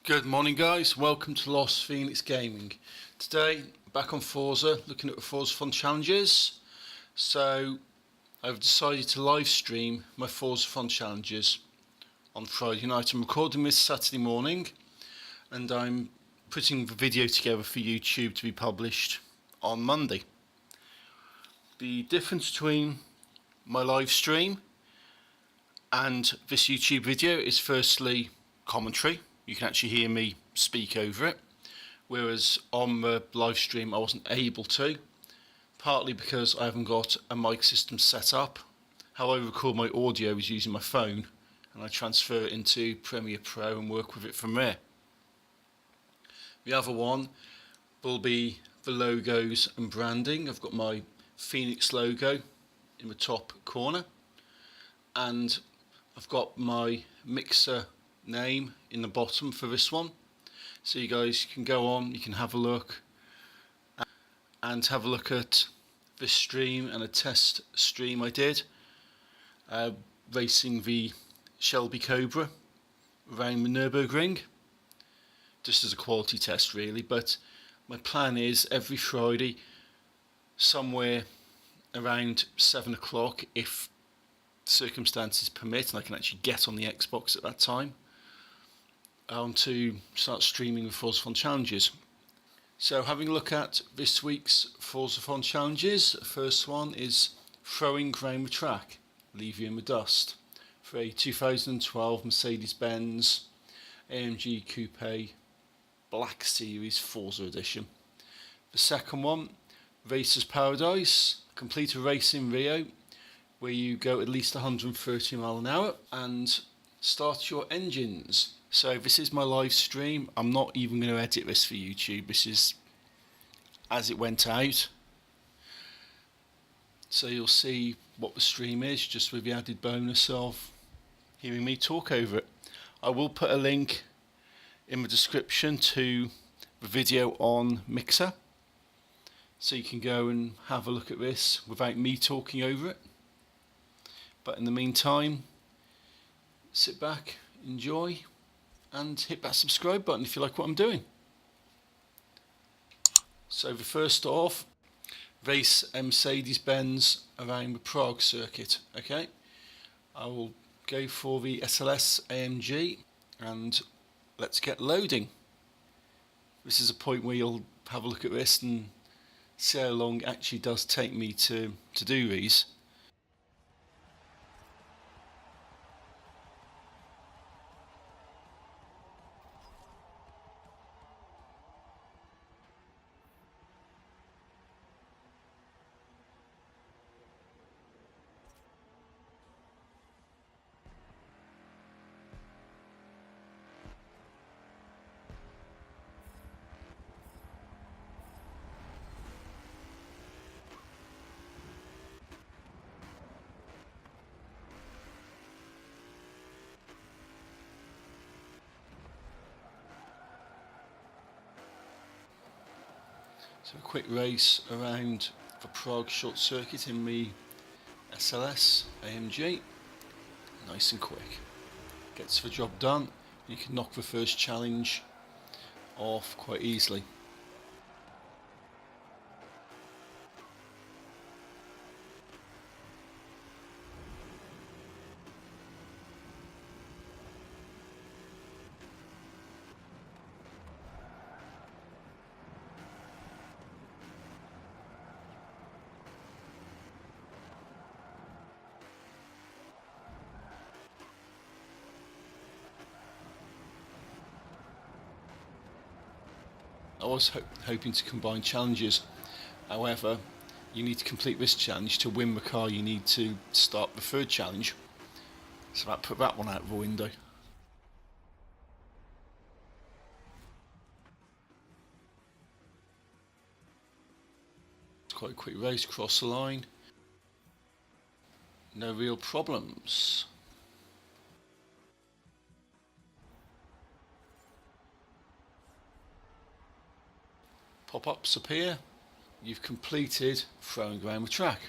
Good morning guys, welcome to Lost Phoenix Gaming. Today, back on Forza, looking at the Forzathon challenges. So, I've decided to live stream my Forzathon challenges on Friday night. I'm recording this Saturday morning and I'm putting the video together for YouTube to be published on Monday. The difference between my live stream and this YouTube video is firstly commentary. You can actually hear me speak over it, whereas on the live stream I wasn't able to, partly because I haven't got a mic system set up. How I record my audio is using my phone, and I transfer it into Premiere Pro and work with it from there. The other one will be the logos and branding. I've got my Phoenix logo in the top corner, and I've got my mixer name in the bottom for this one, so you guys can go on, you can have a look and have a look at this stream and a test stream I did racing the Shelby Cobra around the Nürburgring, just as a quality test really. But my plan is every Friday somewhere around 7 o'clock, if circumstances permit and I can actually get on the Xbox at that time, to start streaming the Forzathon challenges. So having a look at this week's Forzathon challenges, the first one is throwing round the track, leave you in the dust, for a 2012 Mercedes-Benz AMG Coupe Black Series Forza Edition. The second one, Racer's Paradise, complete a race in Rio where you go at least 130 miles an hour and start your engines. So this is my live stream. I'm not even going to edit this for YouTube. This is as it went out. So you'll see what the stream is, just with the added bonus of hearing me talk over it. I will put a link in the description to the video on Mixer, so you can go and have a look at this without me talking over it. But in the meantime, sit back, enjoy, and hit that subscribe button if you like what I'm doing. So the first off, race a Mercedes-Benz around the Prague circuit. Okay, I will go for the SLS AMG and let's get loading. This is a point where you'll have a look at this and see how long it actually does take me to do these. So a quick race around the Prague short circuit in the SLS AMG, nice and quick, gets the job done. You can knock the first challenge off quite easily. I was hoping to combine challenges, however you need to complete this challenge. To win the car you need to start the third challenge, so I put that one out of the window. It's quite a quick race, cross the line, no real problems. Pop-ups appear, you've completed throwing around the track.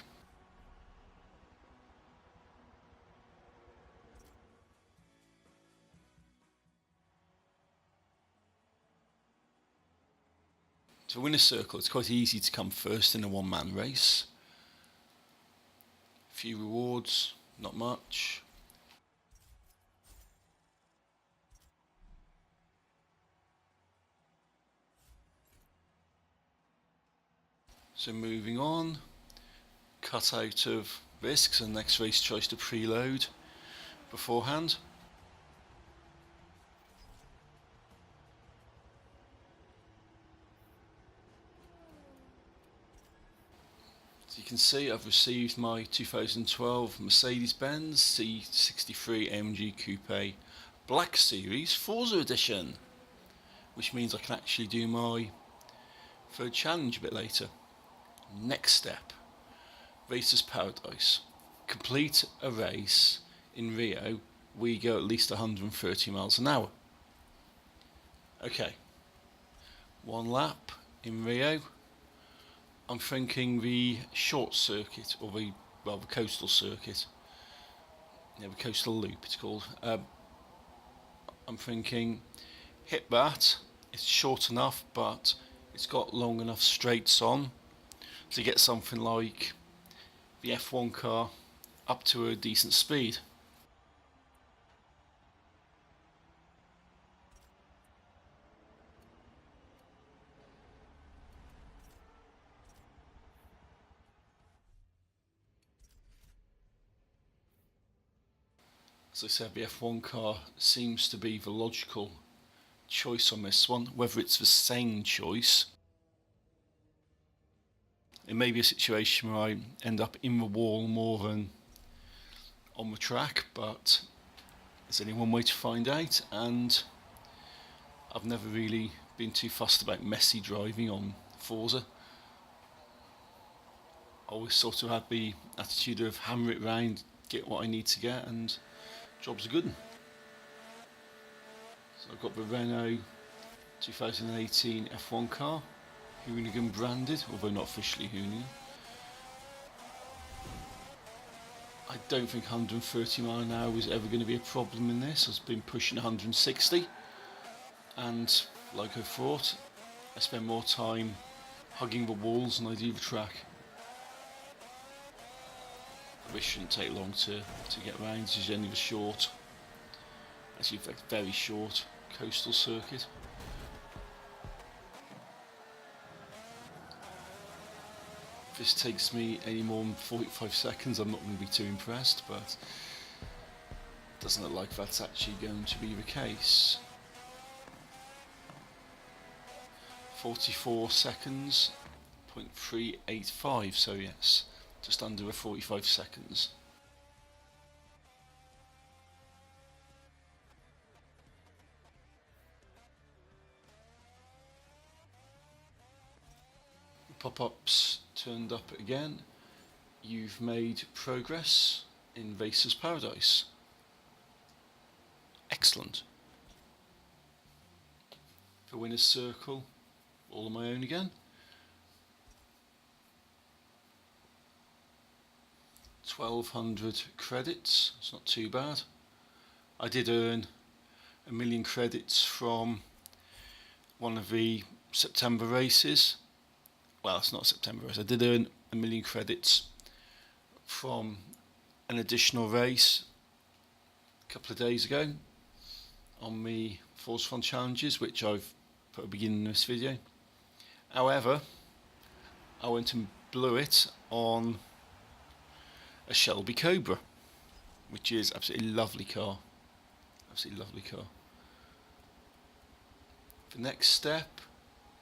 To win a circle, it's quite easy to come first in a one-man race. Few rewards, not much. So moving on, cut out of this because the next race tries to preload beforehand. So you can see I've received my 2012 Mercedes-Benz C63 AMG Coupe Black Series Forza Edition, which means I can actually do my third challenge a bit later. Next step, Racer's Paradise. Complete a race in Rio, we go at least 130 miles an hour. Okay, one lap in Rio. I'm thinking the short circuit, or the coastal circuit. Yeah, the coastal loop it's called. I'm thinking hit that. It's short enough, but it's got long enough straights on to get something like the F1 car up to a decent speed. As I said, the F1 car seems to be the logical choice on this one. Whether it's the sane choice, it may be a situation where I end up in the wall more than on the track, but there's only one way to find out, and I've never really been too fussed about messy driving on Forza. I always sort of had the attitude of hammer it round, get what I need to get, and job's a good one. So I've got the Renault 2018 F1 car, Hoonigan branded, although not officially Hoonigan. I don't think 130 mile an hour is ever going to be a problem in this. I've been pushing 160, and like I thought, I spend more time hugging the walls than I do the track. This shouldn't take long to get round. This is only the short, actually very short coastal circuit. If this takes me any more than 45 seconds, I'm not going to be too impressed, but it doesn't look like that's actually going to be the case. 44 seconds, 0.385, so yes, just under 45 seconds. Pop-ups turned up again. You've made progress in Racer's Paradise. Excellent. The winner's circle, all on my own again. 1200 credits, it's not too bad. I did earn 1 million credits from one of the September races. Well, it's not a September race. I did earn 1 million credits from an additional race a couple of days ago on the Forzathon challenges, which I've put at the beginning of this video. However, I went and blew it on a Shelby Cobra, which is absolutely lovely car. Absolutely lovely car. The next step,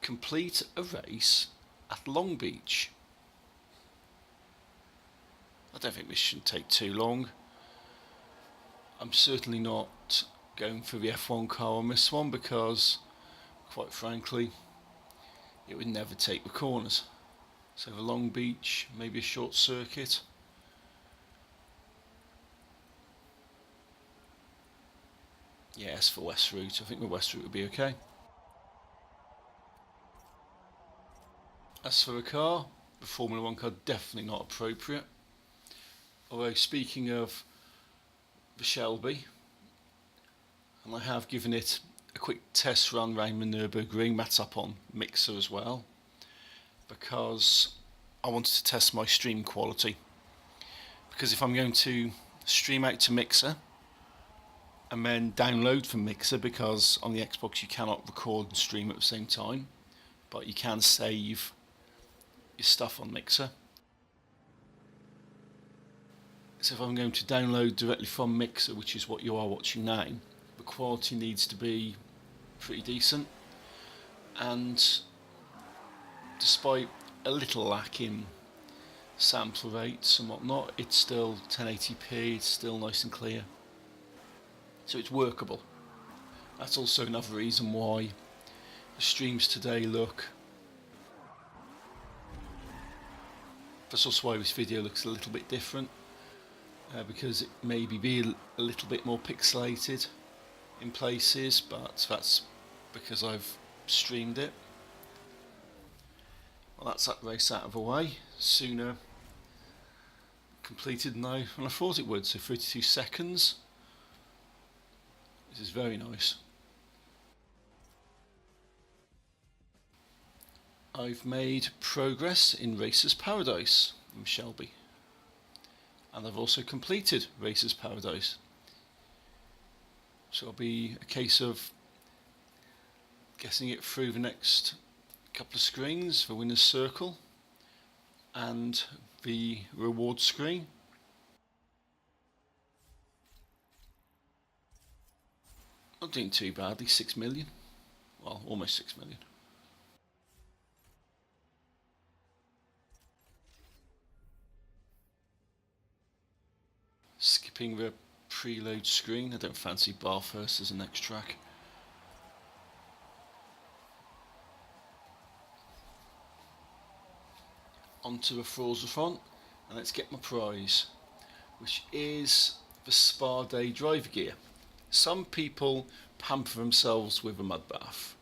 complete a race at Long Beach. I don't think this should take too long. I'm certainly not going for the F1 car on this one because, quite frankly, it would never take the corners. So the Long Beach, maybe a short circuit. Yes, for West Route. I think the West Route would be okay. As for the car, the Formula 1 car, definitely not appropriate. Although, speaking of the Shelby, and I have given it a quick test run around the Nürburgring, that's up on Mixer as well. because I wanted to test my stream quality. Because if I'm going to stream out to Mixer and then download from Mixer, because on the Xbox you cannot record and stream at the same time, but you can save your stuff on Mixer. So if I'm going to download directly from Mixer, which is what you are watching now, the quality needs to be pretty decent, and despite a little lack in sample rates and whatnot, it's still 1080p, it's still nice and clear, so it's workable. That's also another reason why the streams today look, that's also why this video looks a little bit different, because it may be a little bit more pixelated in places, but that's because I've streamed it. Well, that's that race out of the way, sooner completed now than I thought it would, so 32 seconds. This is very nice. I've made progress in Racers Paradise in Shelby, and I've also completed Racers Paradise. So it'll be a case of getting it through the next couple of screens, the winner's circle and the reward screen. Not doing too badly, 6 million. Well, almost 6 million. Skipping the preload screen, I don't fancy Bathurst as the next track. Onto the Forzathon, and let's get my prize, which is the Spa Day driver gear. Some people pamper themselves with a mud bath,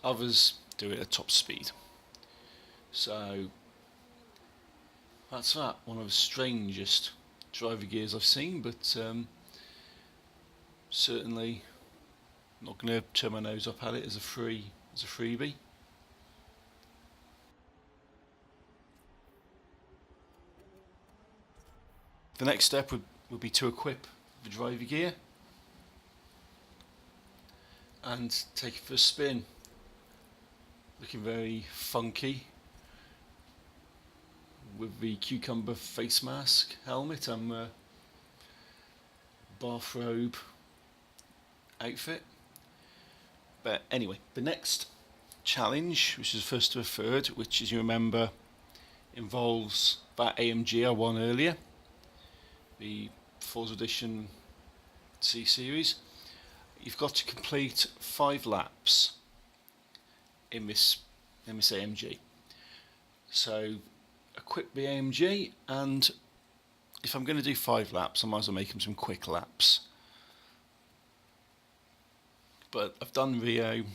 others do it at top speed. So that's that, one of the strangest driver gears I've seen, but certainly not going to turn my nose up at it as a freebie. The next step would be to equip the driver gear and take it for a spin. Looking very funky with the cucumber face mask, helmet and bathrobe outfit. But anyway, the next challenge, which is the first to a third, which, as you remember, involves that AMG I won earlier, the Forza Edition C Series. You've got to complete 5 laps in this AMG. So equip the AMG, and if I'm going to do 5 laps, I might as well make them some quick laps. But I've done Rio,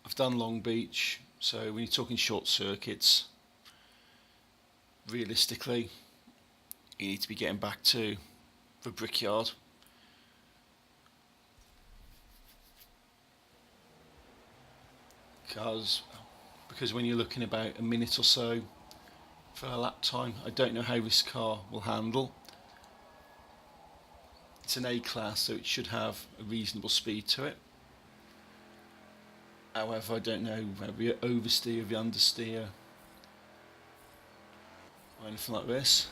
I've done Long Beach, so when you're talking short circuits, realistically, you need to be getting back to the Brickyard. Because when you're looking about a minute or so for a lap time, I don't know how this car will handle. It's an A-class, so it should have a reasonable speed to it. However, I don't know whether the oversteer, the understeer, or anything like this.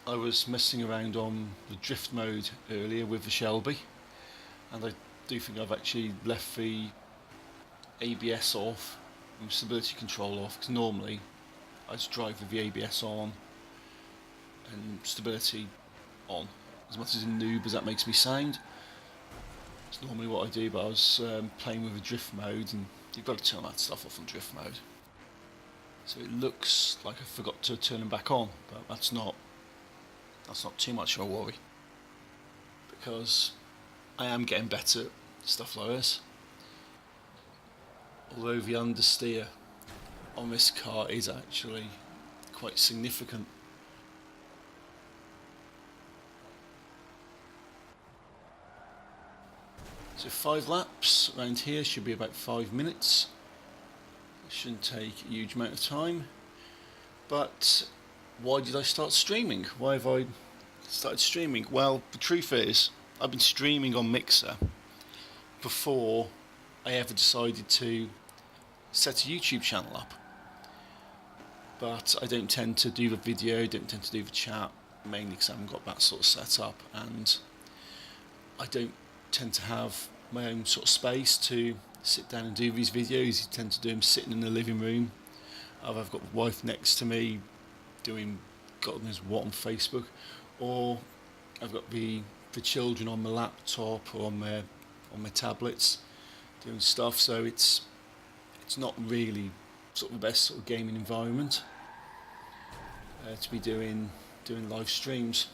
I was messing around on the drift mode earlier with the Shelby, and I do think I've actually left the ABS off and stability control off, because normally I just drive with the ABS on and stability on. As much as a noob as that makes me sound, it's normally what I do, but I was playing with the drift mode, and you've got to turn that stuff off on drift mode. So it looks like I forgot to turn them back on, but that's not too much of a worry, because I am getting better at stuff like this. Although the understeer on this car is actually quite significant. So 5 laps around here should be about 5 minutes. It shouldn't take a huge amount of time. But why did I start streaming? Why have I started streaming? Well, the truth is, I've been streaming on Mixer before I ever decided to set a YouTube channel up. But I don't tend to do the video, don't tend to do the chat, mainly because I haven't got that sort of set up, and I don't tend to have my own sort of space to sit down and do these videos. I tend to do them sitting in the living room. I've got the wife next to me doing God knows what on Facebook, or I've got the children on my laptop or on my tablets doing stuff. So it's not really sort of the best sort of gaming environment to be doing live streams.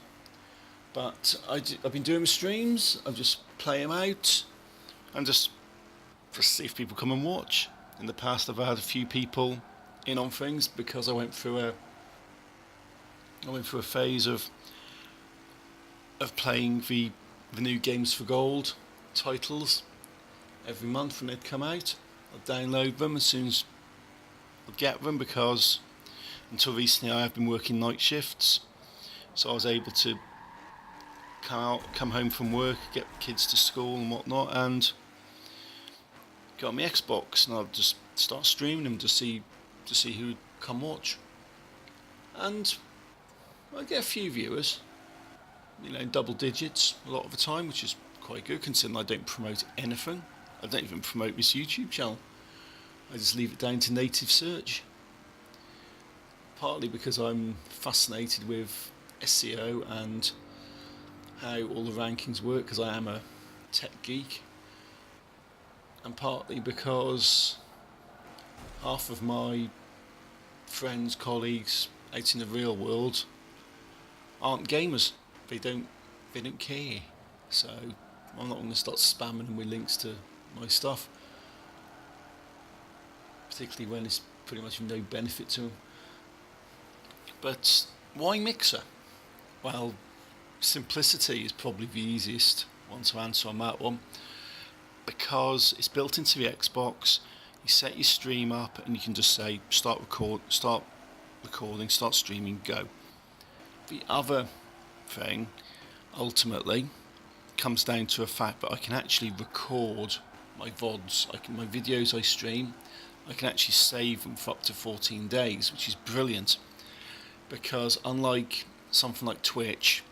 But I've been doing streams. I just play them out and just see if people come and watch. In the past, I've had a few people in on things because I went through a phase of playing the new Games for Gold titles every month when they'd come out. I'd download them as soon as I get them, because until recently I have been working night shifts, so I was able to come home from work, get kids to school and whatnot, and got my Xbox, and I'd just start streaming them to see who would come watch. And I get a few viewers, double digits a lot of the time, which is quite good considering I don't promote anything. I don't even promote this YouTube channel. I just leave it down to native search. Partly because I'm fascinated with SEO and how all the rankings work, because I am a tech geek, and partly because half of my friends, colleagues out in the real world aren't gamers. They don't care. So I'm not going to start spamming them with links to my stuff, particularly when it's pretty much no benefit to them. But why Mixer? Well, simplicity is probably the easiest one to answer on that one, because it's built into the Xbox. You set your stream up and you can just say start recording, start streaming, go. The other thing ultimately comes down to a fact that I can actually record my VODs, my videos I stream. I can actually save them for up to 14 days, which is brilliant, because unlike something like Twitch,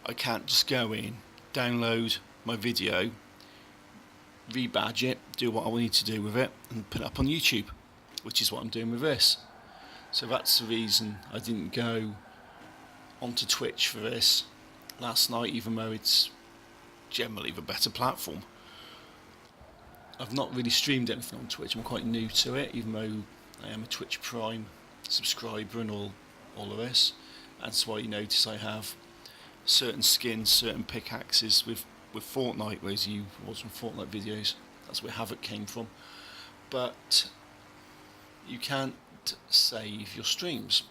I can't just go in, download my video, rebadge it, do what I need to do with it, and put it up on YouTube, which is what I'm doing with this. So that's the reason I didn't go onto Twitch for this last night, even though it's generally the better platform. I've not really streamed anything on Twitch. I'm quite new to it, even though I am a Twitch Prime subscriber and all of this. That's why you notice I have certain skins, certain pickaxes with Fortnite, whereas you watch some Fortnite videos. That's where Havoc came from. But you can't save your streams,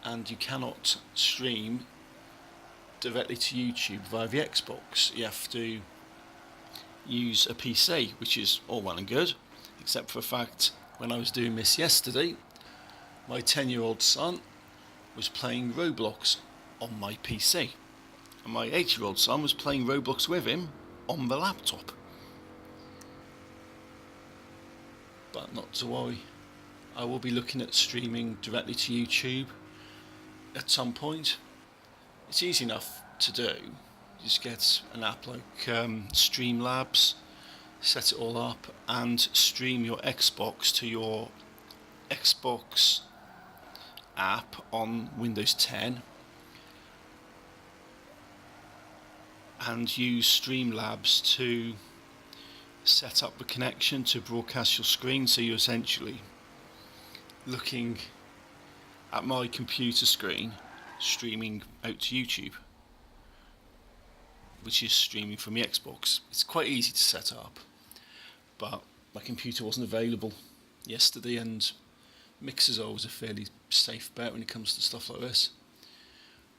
and you cannot stream directly to YouTube via the Xbox. You have to use a PC, which is all well and good, except for the fact when I was doing this yesterday, my 10-year-old son was playing Roblox on my PC, and my 8-year-old son was playing Roblox with him on the laptop. But not to worry, I will be looking at streaming directly to YouTube at some point. It's easy enough to do. You just get an app like Streamlabs, set it all up, and stream your Xbox to your Xbox app on Windows 10, and use Streamlabs to set up the connection to broadcast your screen. So you're essentially looking at my computer screen, streaming out to YouTube, which is streaming from the Xbox. It's quite easy to set up, but my computer wasn't available yesterday, and Mixer's always a fairly safe bet when it comes to stuff like this.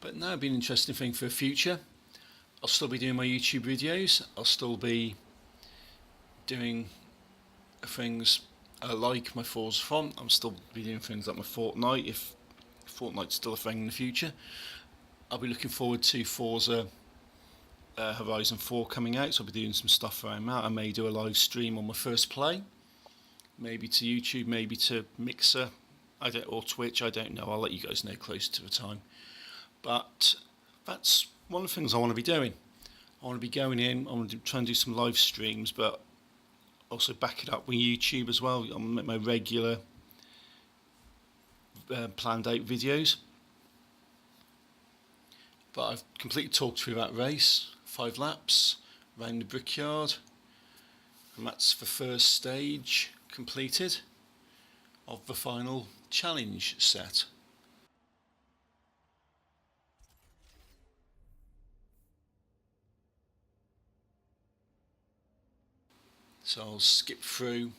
But now it'd be an interesting thing for the future. I'll still be doing my YouTube videos. I'll still be doing things like my Forzathon. I'm still be doing things like my Fortnite, if Fortnite's still a thing in the future. I'll be looking forward to Forza Horizon 4 coming out, so I'll be doing some stuff around that. I may do a live stream on my first play, maybe to YouTube, maybe to Mixer, or Twitch, I don't know. I'll let you guys know closer to the time. But that's one of the things I want to be doing. I want to be going in, I want to try and do some live streams, but also back it up with YouTube as well. I'm going to make my regular planned out videos. But I've completely talked through that race, 5 laps around the Brickyard, and that's the first stage completed of the final challenge set. So I'll skip through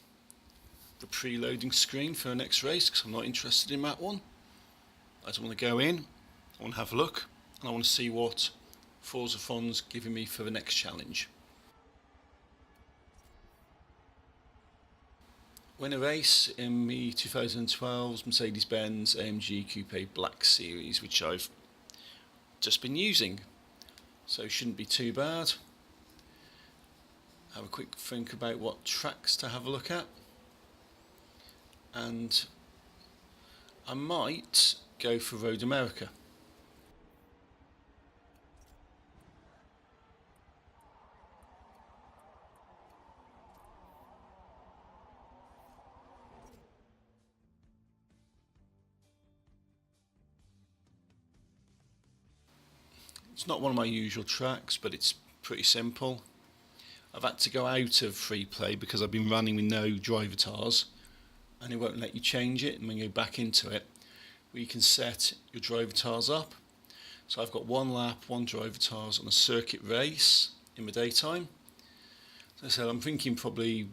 the preloading screen for the next race because I'm not interested in that one. I just want to go in, I want to have a look, and I want to see what Forzathon's giving me for the next challenge. Win a race in the 2012 Mercedes-Benz AMG Coupe Black Series, which I've just been using, so shouldn't be too bad. Have a quick think about what tracks to have a look at, and I might go for Road America. It's not one of my usual tracks, but it's pretty simple. I've had to go out of free play because I've been running with no driver tars, and it won't let you change it. And when you go back into it, where you can set your driver tars up. So I've got 1 lap, 1 driver tars on a circuit race in the daytime. As I said, I'm thinking probably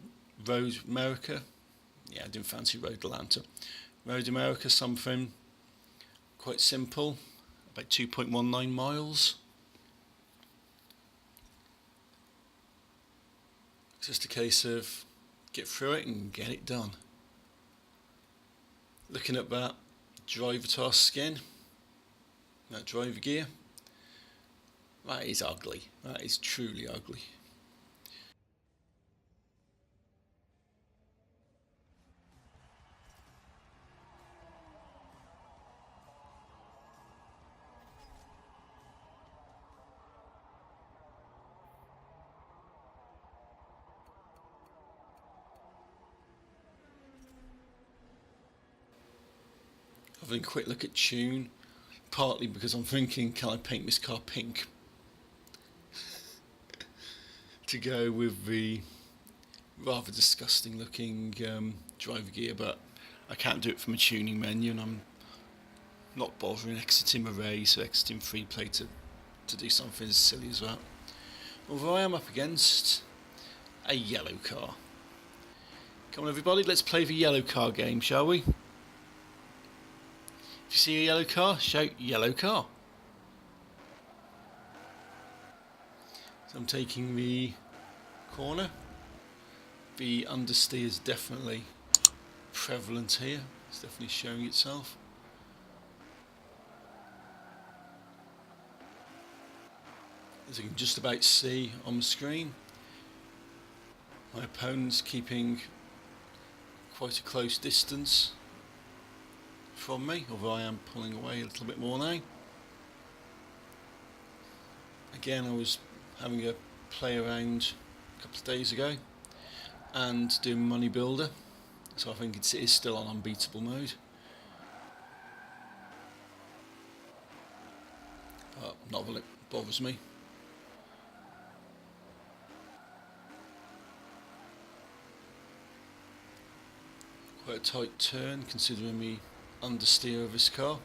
Road America. Yeah, I didn't fancy Road Atlanta. Road America, something quite simple, about 2.19 miles. It's just a case of get through it and get it done. Looking at that driver tar skin, that driver gear, that is ugly. That is truly ugly. Having a quick look at tune, partly because I'm thinking, can I paint this car pink to go with the rather disgusting looking driver gear, but I can't do it from a tuning menu, and I'm not bothering exiting a race or exiting free play to do something as silly as that. Although I am up against a yellow car. Come on everybody, let's play the yellow car game, shall we? If you see a yellow car, shout yellow car. So I'm taking the corner. The understeer is definitely prevalent here. It's definitely showing itself. As you can just about see on the screen, my opponent's keeping quite a close distance from me, although I am pulling away a little bit more now. Again, I was having a play around a couple of days ago and doing Money Builder, so I think it is still on unbeatable mode, but not that it bothers me. Quite a tight turn considering the understeer of this car,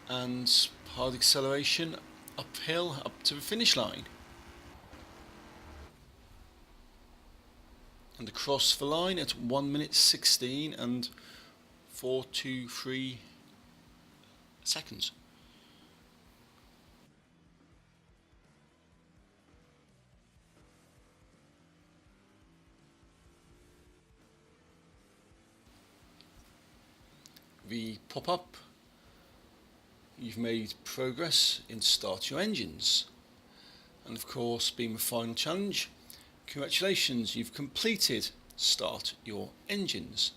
and hard acceleration uphill up to the finish line, and across the line at 1 minute 16 and 423 seconds. the pop-up, you've made progress in start your engines. And of course, being the final challenge, congratulations, you've completed start your engines.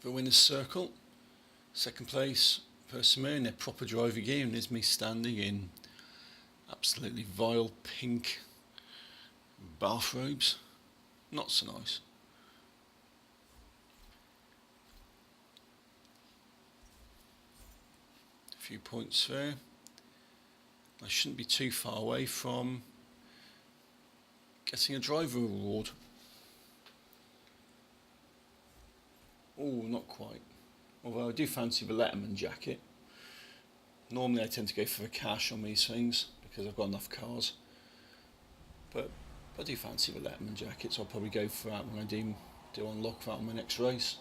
The winner's circle, second place, person wearing their proper driver gear, and there's me standing in absolutely vile pink bathrobes. Not so nice. A few points there. I shouldn't be too far away from getting a driver award. Oh, not quite. Although I do fancy the Letterman jacket. Normally I tend to go for the cash on these things because I've got enough cars. But I do fancy the Letterman jacket, so I'll probably go for that when I do unlock that on my next race.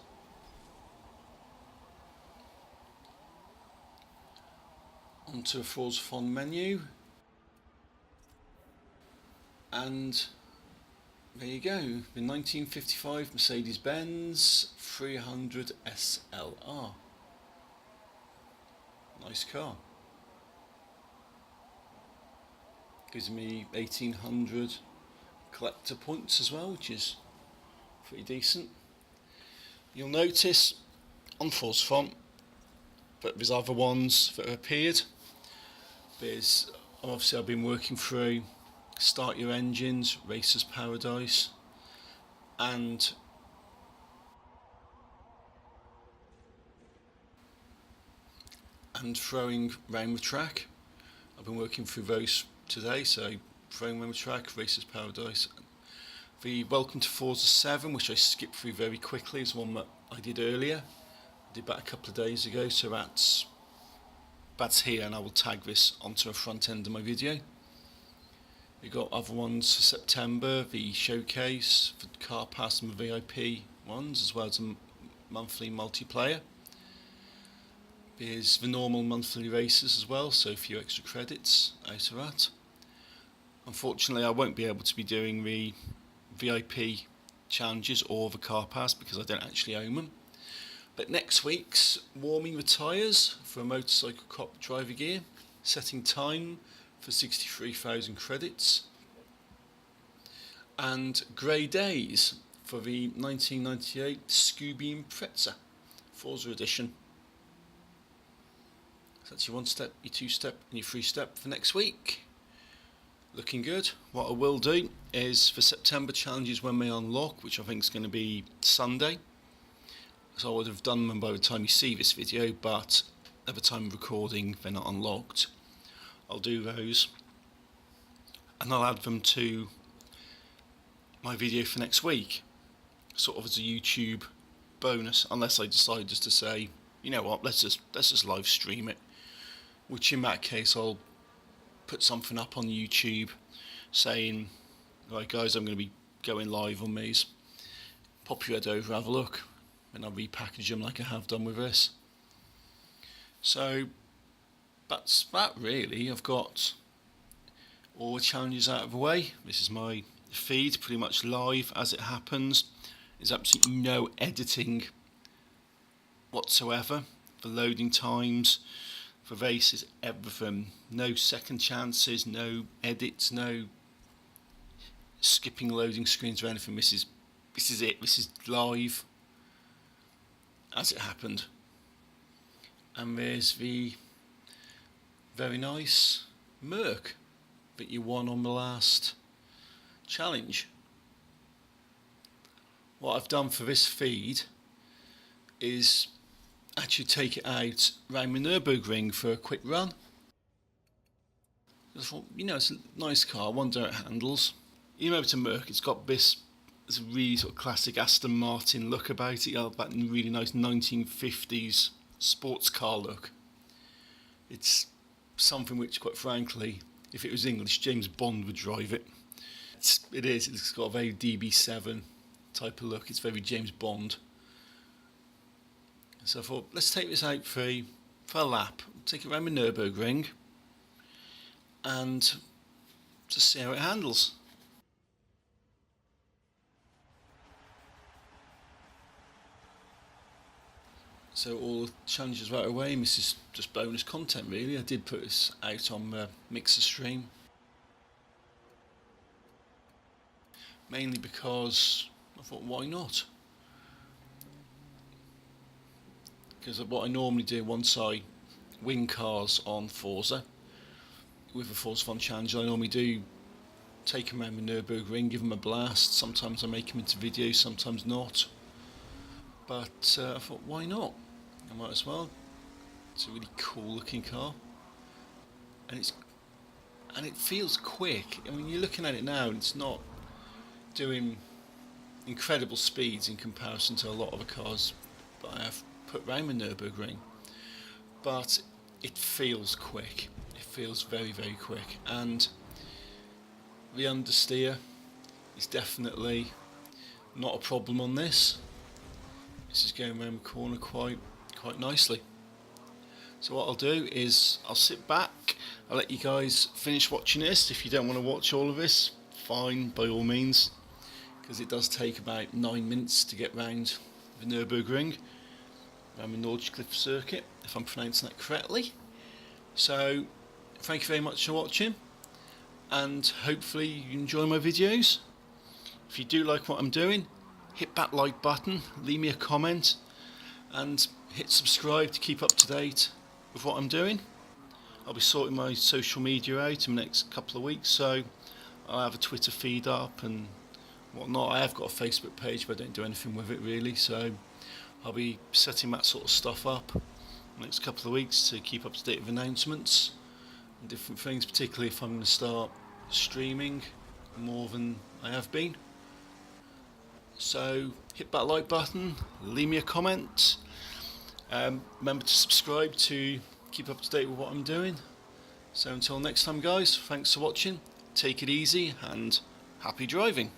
Onto the Forzathon menu. And there you go, the 1955 Mercedes-Benz 300 SLR. Nice car. Gives me 1800 collector points as well, which is pretty decent. You'll notice on Forzathon that there's other ones that have appeared. Obviously I've been working through Start Your Engines, Racers Paradise, and throwing round the track. I've been working through those today, so throwing round the track, Racers Paradise. The Welcome to Forza 7, which I skipped through very quickly, is one that I did earlier. I did that a couple of days ago, so that's here, and I will tag this onto the front end of my video. We've got other ones for September, the showcase for Car Pass and the VIP ones, as well as a monthly multiplayer. There's the normal monthly races as well, so a few extra credits out of that. Unfortunately, I won't be able to be doing the VIP challenges or the Car Pass because I don't actually own them. But next week's warming the tyres for a motorcycle cop driver gear, setting time for 63,000 credits, and grey days for the 1998 Scooby Impreza Forza edition. So that's your one step, your two step and your three step for next week. Looking good. What I will do is for September challenges when they unlock, which I think is going to be Sunday. So I would have done them by the time you see this video, but at the time of recording they're not unlocked. I'll do those and I'll add them to my video for next week, sort of as a YouTube bonus, unless I decide just to say, you know what, let's just live stream it, which in that case I'll put something up on YouTube saying, right guys, I'm going to be going live on these, pop your head over, have a look, and I'll repackage them like I have done with this. So that's that really. I've got all the challenges out of the way. This is my feed, pretty much live as it happens. There's absolutely no editing whatsoever. The loading times, for races, everything. No second chances, no edits, no skipping loading screens or anything. This is it. This is live as it happened. And there's the very nice Merc that you won on the last challenge. What I've done for this feed is actually take it out round the Nürburgring for a quick run. I thought, you know, it's a nice car, I wonder how it handles. You know, it's a Merc, it's got this really sort of classic Aston Martin look about it, that really nice 1950s sports car look. It's something which, quite frankly, if it was English, James Bond would drive it. It's got a very DB7 type of look, it's very James Bond. So I thought, let's take this out for a lap, take it around the Nürburgring, and to see how it handles. So all the challenges right away, and this is just bonus content really. I did put this out on Mixer stream, mainly because I thought, why not? Because what I normally do once I win cars on Forza with a Forzathon challenge, I normally do take them around the Nürburgring, give them a blast. Sometimes I make them into videos, sometimes not. But I thought, why not? I might as well. It's a really cool looking car, and it feels quick. I mean, you're looking at it now, and it's not doing incredible speeds in comparison to a lot of the cars that I have put around the Nürburgring, but it feels quick. It feels very, very quick, and the understeer is definitely not a problem on this. This is going around the corner quite nicely. So what I'll do is I'll sit back, I'll let you guys finish watching this. If you don't want to watch all of this, fine, by all means, because it does take about 9 minutes to get round the Nürburgring, around the Nordschleife circuit, if I'm pronouncing that correctly. So thank you very much for watching, and hopefully you enjoy my videos. If you do like what I'm doing, hit that like button, leave me a comment, and hit subscribe to keep up to date with what I'm doing. I'll be sorting my social media out in the next couple of weeks, so I'll have a Twitter feed up and whatnot. I have got a Facebook page, but I don't do anything with it really, so I'll be setting that sort of stuff up in the next couple of weeks to keep up to date with announcements and different things, particularly if I'm going to start streaming more than I have been. So hit that like button, leave me a comment, remember to subscribe to keep up to date with what I'm doing. So until next time guys, thanks for watching, take it easy and happy driving.